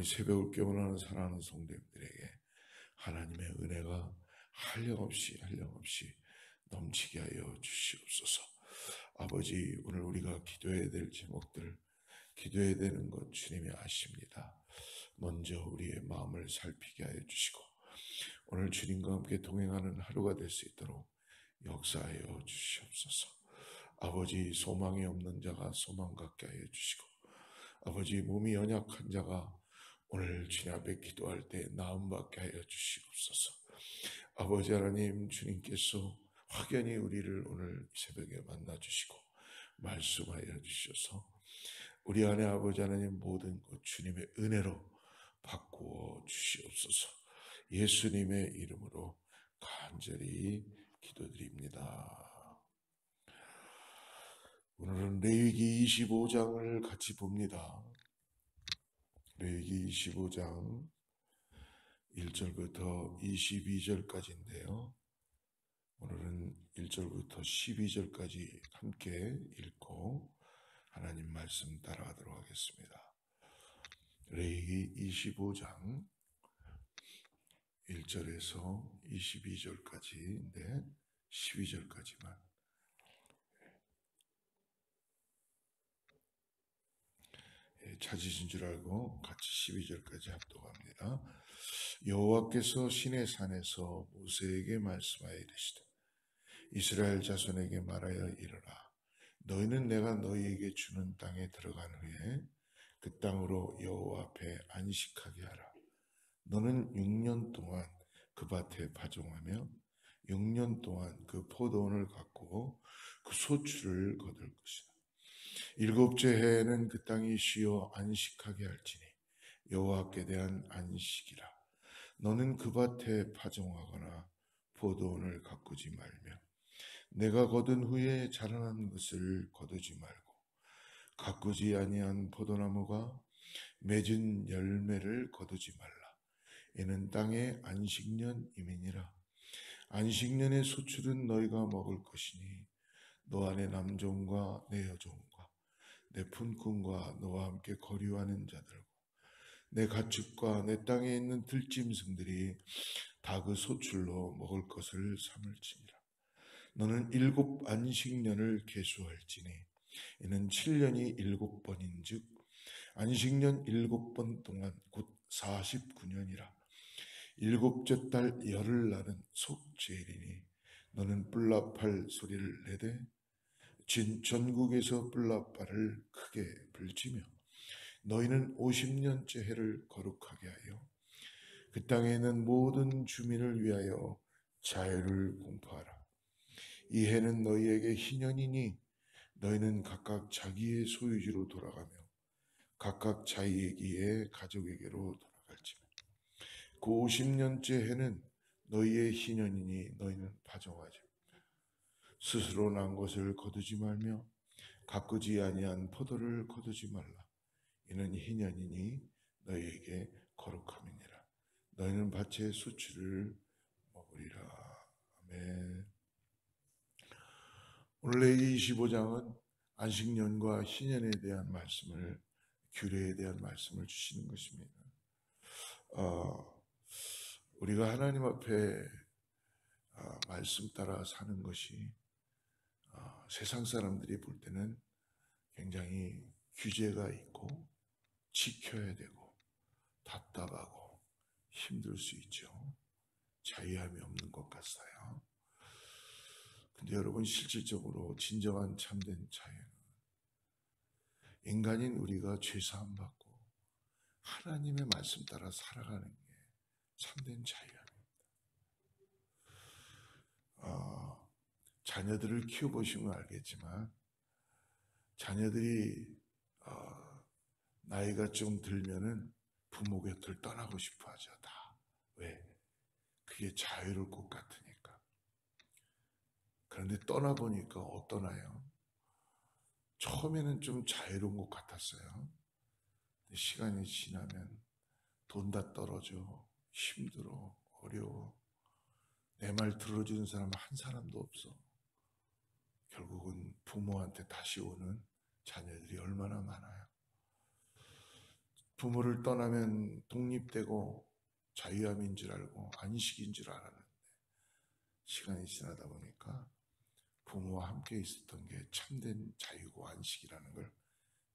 오늘 새벽을 깨우는 사랑하는 성도님들에게 하나님의 은혜가 한량없이 넘치게 하여 주시옵소서. 아버지, 오늘 우리가 기도해야 될 제목들, 기도해야 되는 것 주님이 아십니다. 먼저 우리의 마음을 살피게 하여 주시고 오늘 주님과 함께 동행하는 하루가 될 수 있도록 역사하여 주시옵소서. 아버지, 소망이 없는 자가 소망 갖게 하여 주시고 아버지, 몸이 연약한 자가 오늘 주님 앞에 기도할 때 나음 받게 하여 주시옵소서. 아버지 하나님, 주님께서 확연히 우리를 오늘 새벽에 만나 주시고 말씀하여 주셔서 우리 안에 아버지 하나님 모든 것 주님의 은혜로 바꾸어 주시옵소서. 예수님의 이름으로 간절히 기도드립니다. 오늘은 레위기 25장을 같이 봅니다. 레위기 25장 1절부터 22절까지인데요. 오늘은 1절부터 12절까지 함께 읽고 하나님 말씀 따라가도록 하겠습니다. 레위기 25장 1절에서 22절까지인데 12절까지만 찾으신 줄 알고 같이 12절까지 합독합니다. 여호와께서 시내 산에서 모세에게 말씀하여 이르시되 이스라엘 자손에게 말하여 이르라. 너희는 내가 너희에게 주는 땅에 들어간 후에 그 땅으로 여호와 앞에 안식하게 하라. 너는 6년 동안 그 밭에 파종하며 6년 동안 그 포도원을 가꾸고 그 소출을 거둘 것이다. 7째 해에는 그 땅이 쉬어 안식하게 할지니 여호와께 대한 안식이라. 너는 그 밭에 파종하거나 포도원을 가꾸지 말며 내가 거둔 후에 자라난 것을 거두지 말고 가꾸지 아니한 포도나무가 맺은 열매를 거두지 말라. 이는 땅의 안식년임이니라. 안식년의 소출은 너희가 먹을 것이니 너 안에 남종과 내 여종과 내 품꾼과 너와 함께 거류하는 자들과 내 가축과 내 땅에 있는 들짐승들이 다 그 소출로 먹을 것을 삼을지니라. 너는 7 안식년을 계수할지니 이는 7년이 7번인즉 안식년 7번 동안 곧 49년이라. 7째 달 열흘날은 속죄일이니 너는 뿔나팔 소리를 내되 전국에서 뿔나팔을 크게 불지며 너희는 50년째 해를 거룩하게 하여 그 땅에 있는 모든 주민을 위하여 자유를 공포하라. 이 해는 너희에게 희년이니 너희는 각각 자기의 소유지로 돌아가며 각각 자기의 가족에게로 돌아갈지며 그 50년째 해는 너희의 희년이니 너희는 파종하지 스스로 난 것을 거두지 말며 가꾸지 아니한 포도를 거두지 말라. 이는 희년이니 너희에게 거룩함이니라. 너희는 밭의 수치를 먹으리라. 아멘. 오늘 레위기 25장은 안식년과 희년에 대한 말씀을, 규례에 대한 말씀을 주시는 것입니다. 우리가 하나님 앞에 말씀 따라 사는 것이 세상 사람들이 볼 때는 굉장히 규제가 있고 지켜야 되고 답답하고 힘들 수 있죠. 자유함이 없는 것 같아요. 근데 여러분, 실질적으로 진정한 참된 자유는 인간인 우리가 죄사함 받고 하나님의 말씀 따라 살아가는 게 참된 자유함입니다. 자녀들을 키워보시면 알겠지만 자녀들이 나이가 좀 들면은 부모 곁을 떠나고 싶어 하죠. 다. 왜? 그게 자유로울 것 같으니까. 그런데 떠나보니까 어떠나요? 처음에는 좀 자유로운 것 같았어요. 근데 시간이 지나면 돈 다 떨어져. 힘들어. 어려워. 내 말 들어주는 사람 한 사람도 없어. 결국은 부모한테 다시 오는 자녀들이 얼마나 많아요. 부모를 떠나면 독립되고 자유함인 줄 알고 안식인 줄 알았는데 시간이 지나다 보니까 부모와 함께 있었던 게 참된 자유고 안식이라는 걸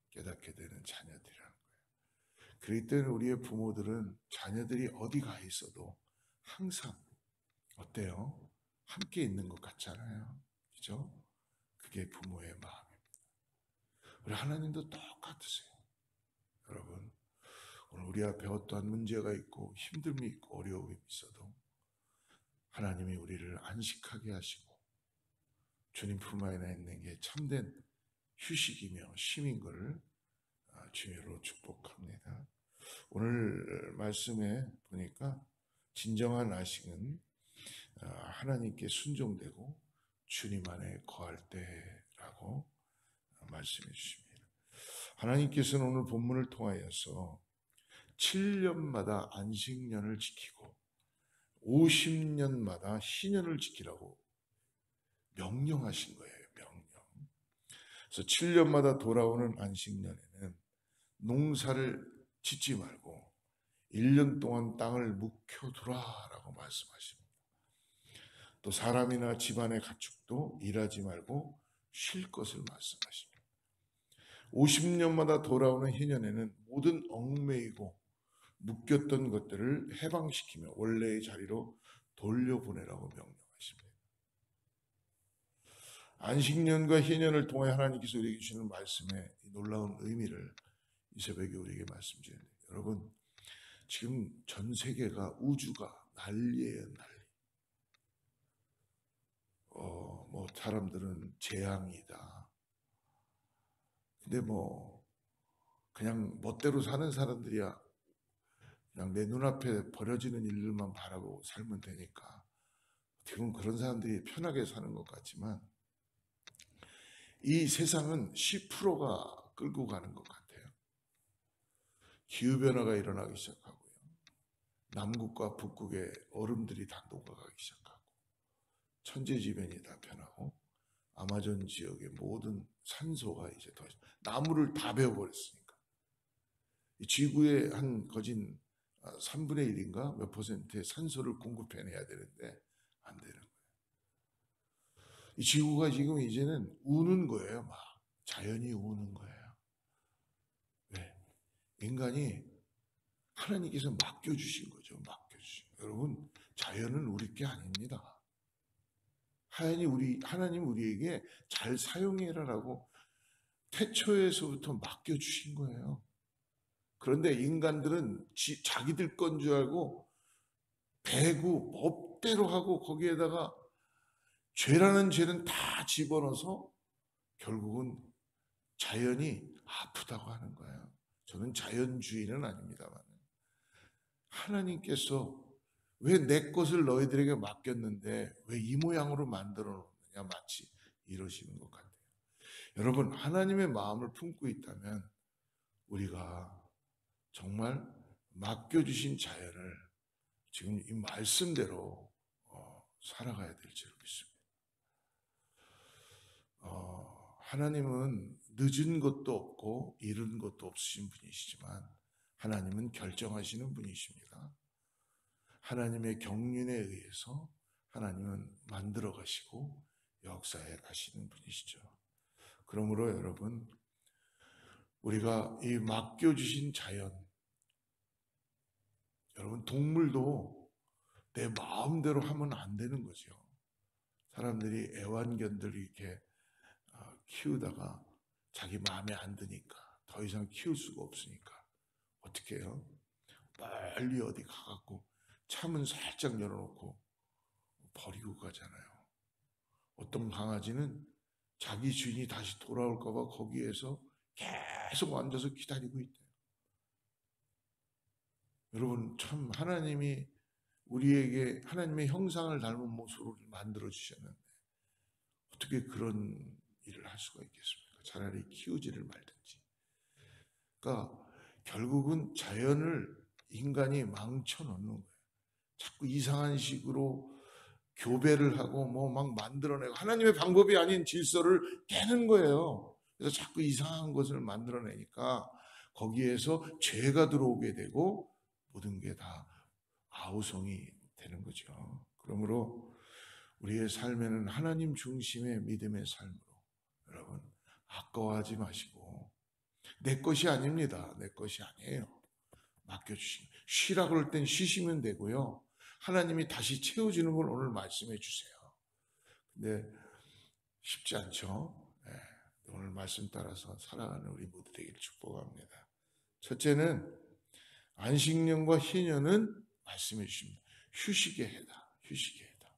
깨닫게 되는 자녀들이라는 거예요. 그렇기 때문에 우리의 부모들은 자녀들이 어디 가 있어도 항상 어때요? 함께 있는 것 같잖아요. 그죠? 그게 부모의 마음입니다. 우리 하나님도 똑같으세요. 여러분, 오늘 우리 앞에 어떠한 문제가 있고 힘듦이 있고 어려움이 있어도 하나님이 우리를 안식하게 하시고 주님 품 안에 있는 게 참된 휴식이며 쉼인 것을 주님으로 축복합니다. 오늘 말씀에 보니까 진정한 안식은 하나님께 순종되고 주님 안에 거할 때라고 말씀해 주십니다. 하나님께서는 오늘 본문을 통하여서 7년마다 안식년을 지키고 50년마다 희년을 지키라고 명령하신 거예요. 명령. 그래서 7년마다 돌아오는 안식년에는 농사를 짓지 말고 1년 동안 땅을 묵혀두라라고 말씀하십니다. 또 사람이나 집안의 가축도 일하지 말고 쉴 것을 말씀하십니다. 50년마다 돌아오는 희년에는 모든 얽매이고 묶였던 것들을 해방시키며 원래의 자리로 돌려보내라고 명령하십니다. 안식년과 희년을 통해 하나님께서 우리에게 주시는 말씀의 놀라운 의미를 이 새벽에 우리에게 말씀드립니다. 여러분, 지금 전 세계가 우주가 난리예요, 난리. 사람들은 재앙이다. 근데 그냥 멋대로 사는 사람들이야 그냥 내 눈앞에 벌어지는 일들만 바라고 살면 되니까 어떻게 보면 그런 사람들이 편하게 사는 것 같지만 이 세상은 10%가 끌고 가는 것 같아요. 기후변화가 일어나기 시작하고요. 남극과 북극의 얼음들이 다 녹아가기 시작하고 천재지변이 다 변하고 아마존 지역의 모든 산소가 이제 더 나무를 다 베어버렸으니까 이 지구의 한 거진 3분의 1인가 몇 퍼센트의 산소를 공급해내야 되는데 안 되는 거예요. 이 지구가 지금 이제는 우는 거예요. 막 자연이 우는 거예요. 왜? 인간이 하나님께서 맡겨주신 거죠. 맡겨주신. 여러분, 자연은 우리 게 아닙니다. 하나님 우리에게 잘 사용해라라고 태초에서부터 맡겨주신 거예요. 그런데 인간들은 자기들 건 줄 알고 배구 법대로 하고 거기에다가 죄라는 죄는 다 집어넣어서 결국은 자연이 아프다고 하는 거예요. 저는 자연주의는 아닙니다만 하나님께서 왜 내 것을 너희들에게 맡겼는데 왜 이 모양으로 만들어 놓느냐 마치 이러시는 것 같아요. 여러분, 하나님의 마음을 품고 있다면 우리가 정말 맡겨주신 자연을 지금 이 말씀대로 살아가야 될 줄 믿습니다. 하나님은 늦은 것도 없고 이른 것도 없으신 분이시지만 하나님은 결정하시는 분이십니다. 하나님의 경륜에 의해서 하나님은 만들어 가시고 역사해 가시는 분이시죠. 그러므로 여러분, 우리가 이 맡겨주신 자연, 여러분 동물도 내 마음대로 하면 안 되는 거죠. 사람들이 애완견들을 이렇게 키우다가 자기 마음에 안 드니까 더 이상 키울 수가 없으니까 어떻게 해요? 빨리 어디 가갖고 차문 살짝 열어놓고 버리고 가잖아요. 어떤 강아지는 자기 주인이 다시 돌아올까 봐 거기에서 계속 앉아서 기다리고 있대요. 여러분, 참 하나님이 우리에게 하나님의 형상을 닮은 모습으로 만들어 주셨는데 어떻게 그런 일을 할 수가 있겠습니까? 차라리 키우지를 말든지. 그러니까 결국은 자연을 인간이 망쳐놓는 거예요. 자꾸 이상한 식으로 교배를 하고 막 만들어내고 하나님의 방법이 아닌 질서를 깨는 거예요. 그래서 자꾸 이상한 것을 만들어내니까 거기에서 죄가 들어오게 되고 모든 게 다 아우성이 되는 거죠. 그러므로 우리의 삶에는 하나님 중심의 믿음의 삶으로 여러분 아까워하지 마시고, 내 것이 아닙니다. 내 것이 아니에요. 맡겨주시면, 쉬라 그럴 땐 쉬시면 되고요. 하나님이 다시 채워주는 걸 오늘 말씀해 주세요. 근데 쉽지 않죠. 네, 오늘 말씀 따라서 살아가는 우리 모두 되기를 축복합니다. 첫째는 안식년과 희년은 말씀해 주십니다. 휴식의 해다. 휴식의 해다.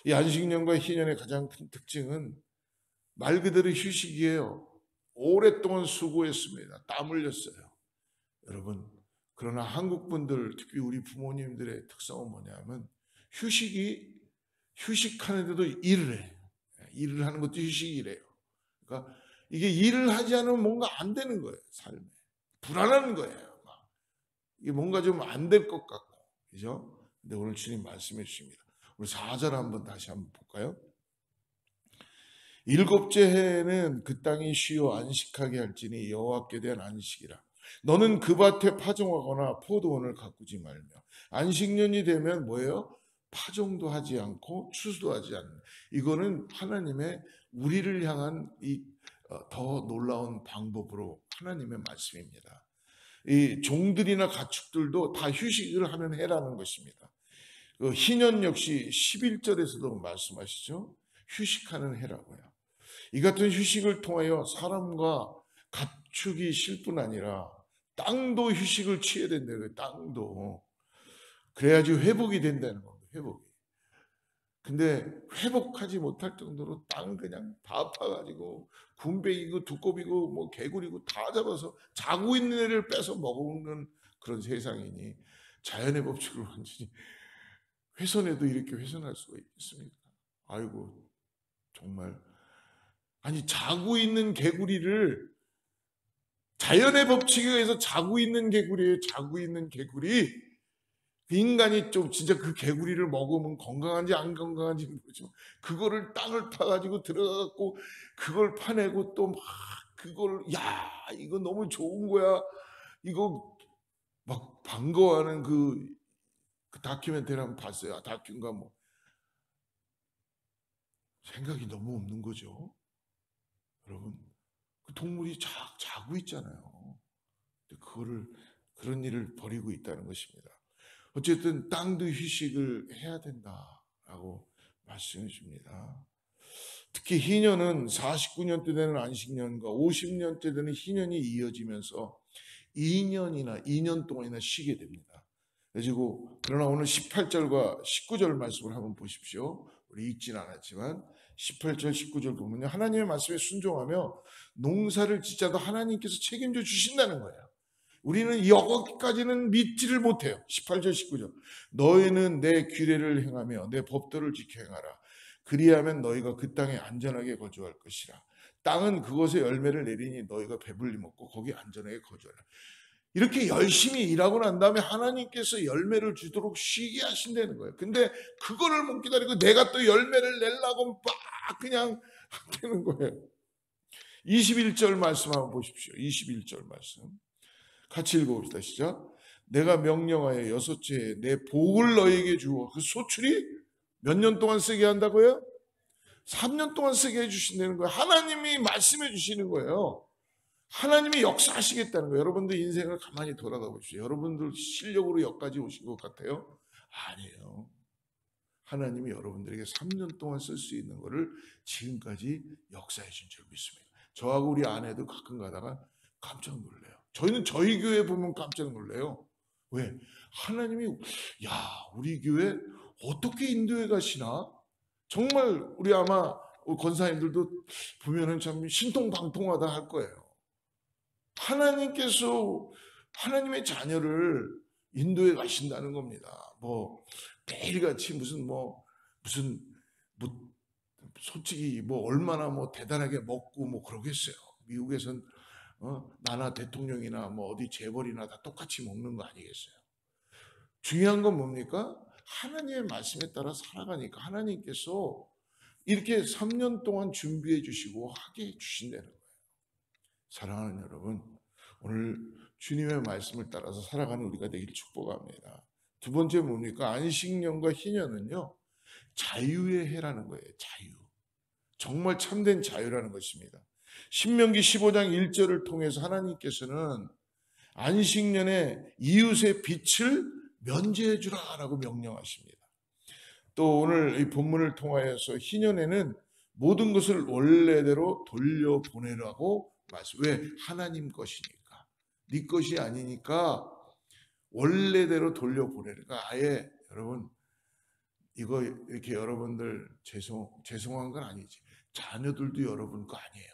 이 안식년과 희년의 가장 큰 특징은 말 그대로 휴식이에요. 오랫동안 수고했습니다. 땀 흘렸어요. 여러분, 그러나 한국 분들, 특히 우리 부모님들의 특성은 뭐냐면 휴식하는데도 일을 해요. 일을 하는 것도 휴식이래요. 그러니까 이게 일을 하지 않으면 뭔가 안 되는 거예요. 삶에 불안한 거예요. 이게 뭔가 좀 안 될 것 같고, 그죠? 근데 오늘 주님 말씀해 주십니다. 우리 4절 다시 한번 볼까요? 일곱째 해에는 그 땅이 쉬어 안식하게 할지니 여호와께 대한 안식이라. 너는 그 밭에 파종하거나 포도원을 가꾸지 말며. 안식년이 되면 뭐예요? 파종도 하지 않고 추수도 하지 않는. 이거는 하나님의 우리를 향한 더 놀라운 방법으로 하나님의 말씀입니다. 이 종들이나 가축들도 다 휴식을 하는 해라는 것입니다. 그 희년 역시 11절에서도 말씀하시죠. 휴식하는 해라고요. 이 같은 휴식을 통하여 사람과 가축이 쉴 뿐 아니라 땅도 휴식을 취해야 된다고요. 땅도. 그래야지 회복이 된다는 겁니다. 회복이. 근데 회복하지 못할 정도로 땅 그냥 다 파가지고 군뱅이고 두꺼비고 뭐 개구리고 다 잡아서 자고 있는 애를 뺏어 먹는 그런 세상이니 자연의 법칙으로 완전히 훼손해도 이렇게 훼손할 수가 있겠습니까? 아이고 정말. 아니 자고 있는 개구리를, 자연의 법칙에 의해서 자고 있는 개구리예요. 자고 있는 개구리. 인간이 좀 진짜 그 개구리를 먹으면 건강한지 안 건강한지 모르지만 그거를 땅을 파가지고 들어가갖고 그걸 파내고 또 막 그걸 야 이거 너무 좋은 거야 이거 막 반가워하는 그 다큐멘터리 한번 봤어요. 다큐인가 뭐. 생각이 너무 없는 거죠. 여러분 그 동물이 자고 있잖아요. 그런 일을 벌이고 있다는 것입니다. 어쨌든 땅도 휴식을 해야 된다라고 말씀해 줍니다. 특히 희년은 49년 때 되는 안식년과 50년 때 되는 희년이 이어지면서 2년 동안이나 쉬게 됩니다. 그리고 그러나 오늘 18절과 19절 말씀을 한번 보십시오. 우리 읽진 않았지만 18절 19절 보면요, 하나님의 말씀에 순종하며 농사를 짓자도 하나님께서 책임져 주신다는 거예요. 우리는 여기까지는 믿지를 못해요. 18절 19절 너희는 내 규례를 행하며 내 법도를 지켜 행하라. 그리하면 너희가 그 땅에 안전하게 거주할 것이라. 땅은 그것의 열매를 내리니 너희가 배불리 먹고 거기 안전하게 거주하라. 이렇게 열심히 일하고 난 다음에 하나님께서 열매를 주도록 쉬게 하신다는 거예요. 근데 그거를 못 기다리고 내가 또 열매를 내려고 막 그냥 하는 거예요. 21절 말씀 한번 보십시오. 21절 말씀 같이 읽어봅시다. 시작. 내가 명령하여 6째 내 복을 너에게 주어. 그 소출이 몇 년 동안 쓰게 한다고요? 3년 동안 쓰게 해주신다는 거예요. 하나님이 말씀해 주시는 거예요. 하나님이 역사하시겠다는 거예요. 여러분들 인생을 가만히 돌아가 보십시오. 여러분들 실력으로 여기까지 오신 것 같아요? 아니에요. 하나님이 여러분들에게 3년 동안 쓸 수 있는 것을 지금까지 역사해 준 줄 믿습니다. 저하고 우리 아내도 가끔 가다가 깜짝 놀래요. 저희는 저희 교회 보면 깜짝 놀래요. 왜? 하나님이 우리 교회 어떻게 인도해 가시나? 정말 우리 아마 권사님들도 보면은 참 신통방통하다 할 거예요. 하나님께서 하나님의 자녀를 인도해 가신다는 겁니다. 뭐 매일같이 무슨 솔직히 얼마나 대단하게 먹고 그러겠어요. 미국에선 나나 대통령이나 어디 재벌이나 다 똑같이 먹는 거 아니겠어요? 중요한 건 뭡니까? 하나님의 말씀에 따라 살아가니까 하나님께서 이렇게 3년 동안 준비해 주시고 하게 해 주신다는 거예요. 사랑하는 여러분, 오늘 주님의 말씀을 따라서 살아가는 우리가 되길 축복합니다. 두 번째 뭡니까? 안식년과 희년은요, 자유의 해라는 거예요. 자유. 정말 참된 자유라는 것입니다. 신명기 15장 1절을 통해서 하나님께서는 안식년에 이웃의 빚을 면제해 주라라고 명령하십니다. 또 오늘 이 본문을 통하여서 희년에는 모든 것을 원래대로 돌려보내라고 말씀. 왜? 하나님 것이니까. 네 것이 아니니까 원래대로 돌려보내니까. 아예 여러분 이거 이렇게 여러분들 죄송한 건 아니지. 자녀들도 여러분 거 아니에요.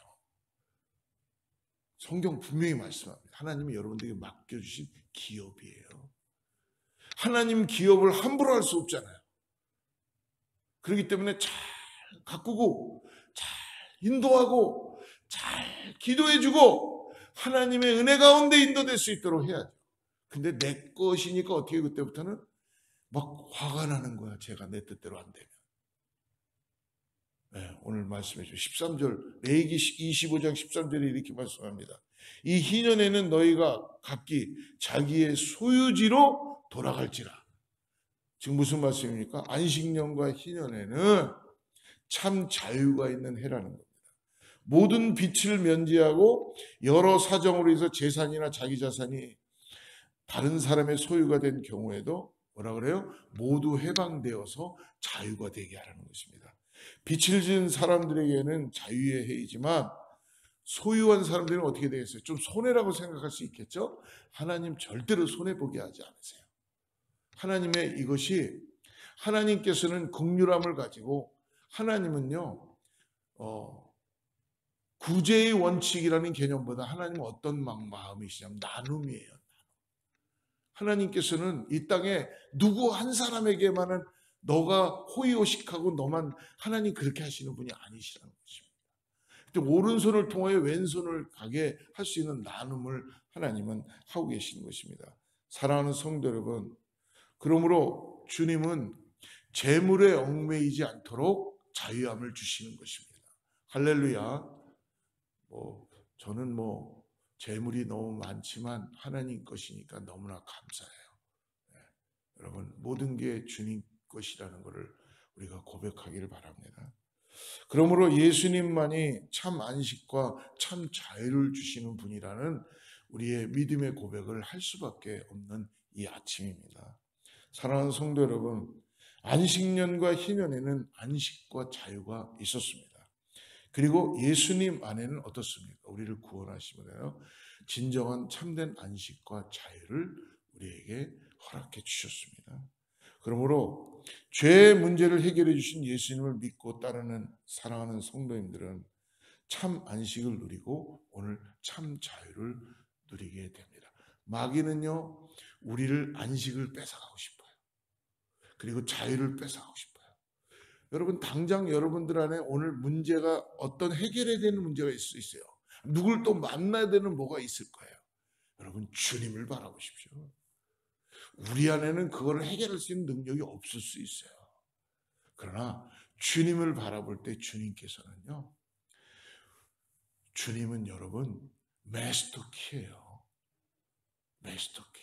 성경 분명히 말씀합니다. 하나님이 여러분들에게 맡겨주신 기업이에요. 하나님 기업을 함부로 할 수 없잖아요. 그렇기 때문에 잘 가꾸고 잘 인도하고 잘 기도해주고 하나님의 은혜 가운데 인도될 수 있도록 해야죠. 근데 내 것이니까 어떻게 그때부터는 막 화가 나는 거야. 제가 내 뜻대로 안 되면. 네, 오늘 말씀해 주신 13절 레위기 25장 13절에 이렇게 말씀합니다. 이 희년에는 너희가 각기 자기의 소유지로 돌아갈지라. 지금 무슨 말씀입니까? 안식년과 희년에는 참 자유가 있는 해라는 겁니다. 모든 빚을 면제하고 여러 사정으로 해서 재산이나 자기 자산이 다른 사람의 소유가 된 경우에도 뭐라 그래요? 모두 해방되어서 자유가 되게 하라는 것입니다. 빚을 지은 사람들에게는 자유의 해이지만 소유한 사람들은 어떻게 되겠어요? 좀 손해라고 생각할 수 있겠죠? 하나님 절대로 손해보게 하지 않으세요. 하나님의 이것이 하나님께서는 긍휼함을 가지고 하나님은요 구제의 원칙이라는 개념보다 하나님은 어떤 마음이시냐면 나눔이에요. 하나님께서는 이 땅에 누구 한 사람에게만은 너가 호의호식하고 너만 하나님 그렇게 하시는 분이 아니시라는 것입니다. 오른손을 통하여 왼손을 가게 할 수 있는 나눔을 하나님은 하고 계시는 것입니다. 사랑하는 성도 여러분, 그러므로 주님은 재물에 얽매이지 않도록 자유함을 주시는 것입니다. 할렐루야. 저는 재물이 너무 많지만 하나님 것이니까 너무나 감사해요. 네. 여러분 모든 게 주님 것이라는 것을 우리가 고백하기를 바랍니다. 그러므로 예수님만이 참 안식과 참 자유를 주시는 분이라는 우리의 믿음의 고백을 할 수밖에 없는 이 아침입니다. 사랑하는 성도 여러분, 안식년과 희년에는 안식과 자유가 있었습니다. 그리고 예수님 안에는 어떻습니까? 우리를 구원하시면서 진정한 참된 안식과 자유를 우리에게 허락해 주셨습니다. 그러므로 죄의 문제를 해결해 주신 예수님을 믿고 따르는 사랑하는 성도님들은 참 안식을 누리고 오늘 참 자유를 누리게 됩니다. 마귀는요, 우리를 안식을 뺏어가고 싶어요. 그리고 자유를 뺏어가고 싶어요. 여러분 당장 여러분들 안에 오늘 문제가 어떤 해결해야 되는 문제가 있을 수 있어요. 누굴 또 만나야 되는 뭐가 있을 거예요. 여러분 주님을 바라보십시오. 우리 안에는 그걸 해결할 수 있는 능력이 없을 수 있어요. 그러나 주님을 바라볼 때 주님께서는요. 주님은 여러분 마스터키예요. 마스터키.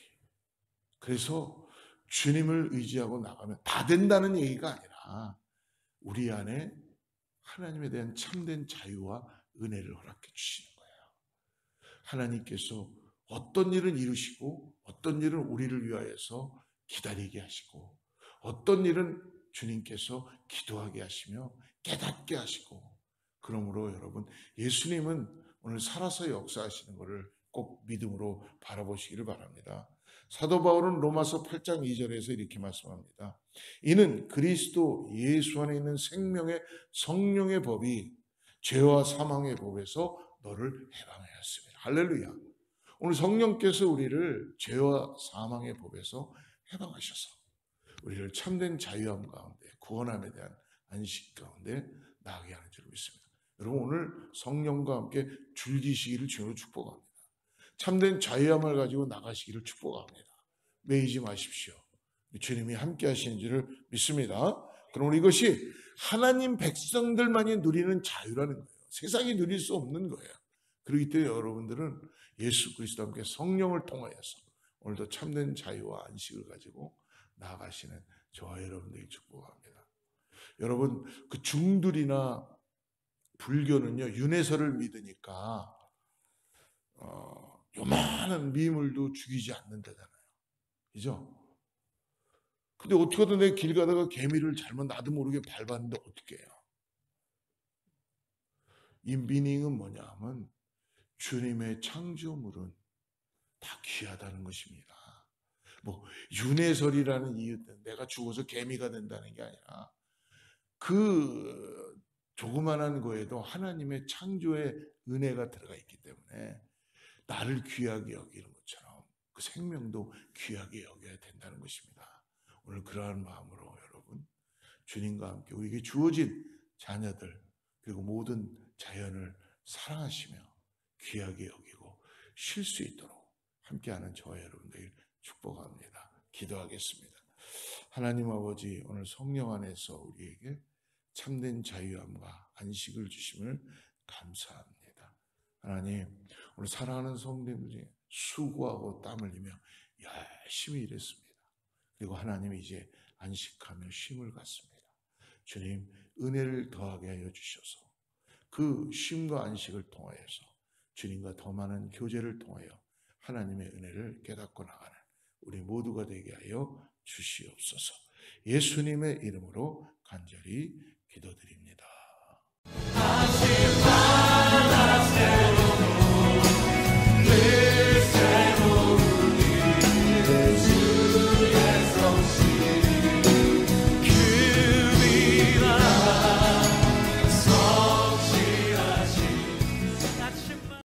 그래서 주님을 의지하고 나가면 다 된다는 얘기가 아니라 우리 안에 하나님에 대한 참된 자유와 은혜를 허락해 주시는 거예요. 하나님께서 어떤 일은 이루시고 어떤 일은 우리를 위하여서 기다리게 하시고 어떤 일은 주님께서 기도하게 하시며 깨닫게 하시고 그러므로 여러분 예수님은 오늘 살아서 역사하시는 것을 꼭 믿음으로 바라보시기를 바랍니다. 사도 바울은 로마서 8장 2절에서 이렇게 말씀합니다. 이는 그리스도 예수 안에 있는 생명의 성령의 법이 죄와 사망의 법에서 너를 해방하였습니다. 할렐루야. 오늘 성령께서 우리를 죄와 사망의 법에서 해방하셔서 우리를 참된 자유함 가운데 구원함에 대한 안식 가운데 나가게 하는 줄 믿습니다. 여러분 오늘 성령과 함께 줄기시기를 주로 축복합니다. 참된 자유함을 가지고 나가시기를 축복합니다. 매이지 마십시오. 주님이 함께 하시는 줄을 믿습니다. 그럼 이것이 하나님 백성들만이 누리는 자유라는 거예요. 세상이 누릴 수 없는 거예요. 그렇기 때문에 여러분들은 예수 그리스도와 함께 성령을 통하여서 오늘도 참된 자유와 안식을 가지고 나아가시는 저와 여러분들이 축복합니다. 여러분, 그 중들이나 불교는요, 윤회설을 믿으니까 요만한 미물도 죽이지 않는다잖아요. 그죠? 근데 어떻게 하다 내 길 가다가 개미를 잘못 나도 모르게 밟았는데 어떻게 해요? 이 미닝은 뭐냐 하면 주님의 창조물은 다 귀하다는 것입니다. 뭐 윤회설이라는 이유 때문에 내가 죽어서 개미가 된다는 게 아니라 그 조그만한 거에도 하나님의 창조의 은혜가 들어가 있기 때문에 나를 귀하게 여기는 것처럼 그 생명도 귀하게 여겨야 된다는 것입니다. 오늘 그러한 마음으로 여러분, 주님과 함께 우리에게 주어진 자녀들 그리고 모든 자연을 사랑하시며 귀하게 여기고 쉴 수 있도록 함께하는 저와 여러분들 축복합니다. 기도하겠습니다. 하나님 아버지, 오늘 성령 안에서 우리에게 참된 자유함과 안식을 주심을 감사합니다. 하나님, 오늘 사랑하는 성도님들 중에 수고하고 땀 흘리며 열심히 일했습니다. 그리고 하나님이 이제 안식하며 쉼을 갖습니다. 주님, 은혜를 더하게 하여 주셔서 그 쉼과 안식을 통하여서 주님과 더 많은 교제를 통하여 하나님의 은혜를 깨닫고 나가는 우리 모두가 되게 하여 주시옵소서. 예수님의 이름으로 간절히 기도드립니다.